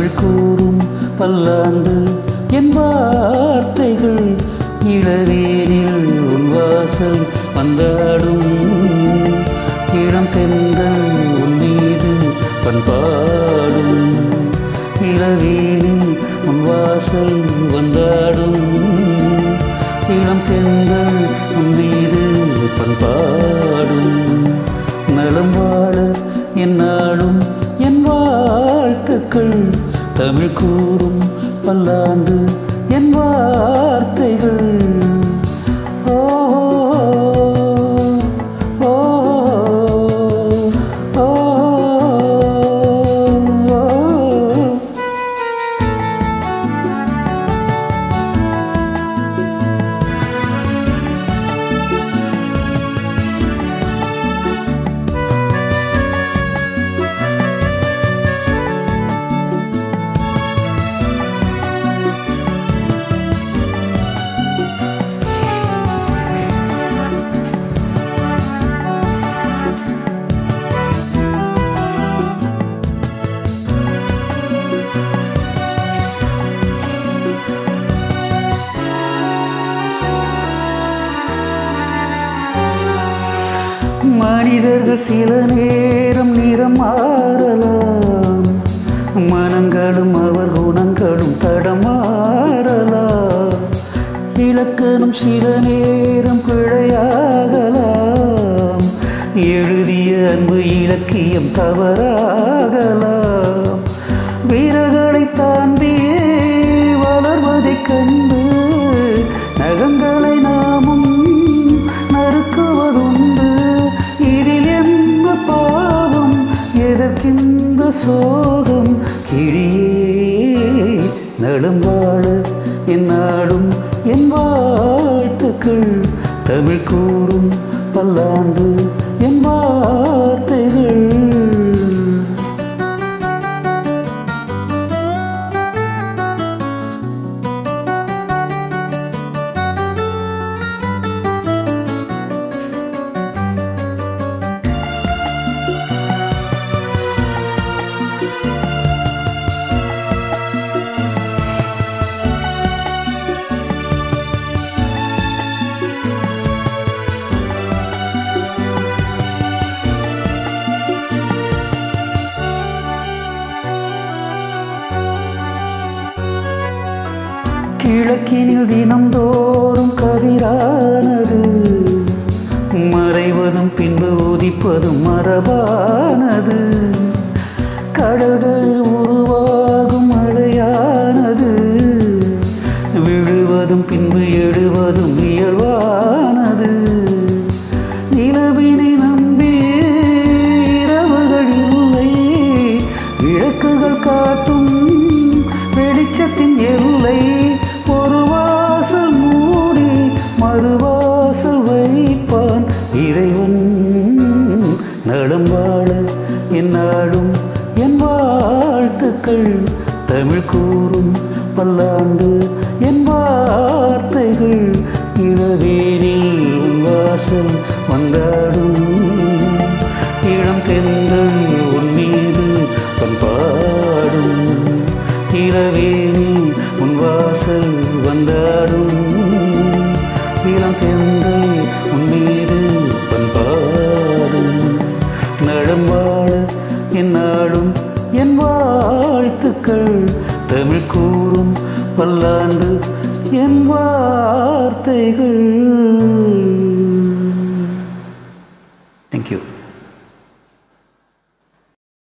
தமிழ் கூறும் பல்லாண்டு என் வார்த்தைகள் இளவேனில் உன் வாசல் வந்தாடும் இளம் தென்றல் உன் மீது பண்பாடும் இளவேனில் உன் வாசல் வந்தாடும் இளம் தென்றல் உன் மீது பண்பாடும் நலம் வாழ என்னாலும் என் வாழ்த்துக்கள் தமிழ் கூறும் பல்லாண்டு என் வார்த்தைகள் ஓ ஓ ஓ மனிதர்கள் சில நேரம் நிறம் மாறலாம், மனங்களும் அவர் குணங்களும் தடமாறலாம். இலக்கணம் சில நேரம் பிழையாகலாம், எழுதிய அன்பு இலக்கியம் தவறாகலாம். வீரர்களை தாண்டியே வளர்வதைக் கண்டு நகங்களை நாமும் நறுக்குவதுண்டு. இதில் எந்த பாவம் எதற்கிந்த சோகம்? கிழியே நலம் வாழ என் நாடும் என் வாழ்த்துக்கள் தமிழ் கூறும் பல்லாண்டு என் வார்த்தைகள். கிழக்கினில் தினம்தோறும் கதிரானது, மறைவதும் பின்பு உதிப்பதும் மரபானது. கடல்களில் உருவாகும் மழையானது, விழுவதும் பின்பு எழுவதும் இயல்பானது. நிலவினை நம்பி இரவுகள் இல்லை, விளக்குகள் காட்டும் வெளிச்சத்தின் எல்லை. ஒரு வாசல் மூடி மறுவாசல் வைப்பான் இறைவன். நலம் வாழ என் நாடும் என் வாழ்த்துக்கள் தமிழ் கூறும் பல்லாண்டு என் வார்த்தைகள். இளவேனில் உன் வாசல் வந்தாடும் இளம் தென்றல் உன் மீது பண்பாடும் இளவேனில் உன் வாசல் வந்தாடும் இளம் தென்றல் உன் மீது பண்பாடும். நலம் வாழ என் நாடும் என் வாழ்த்துக்கள் தமிழ் கூறும் பல்லாண்டு என் வார்த்தைகள்.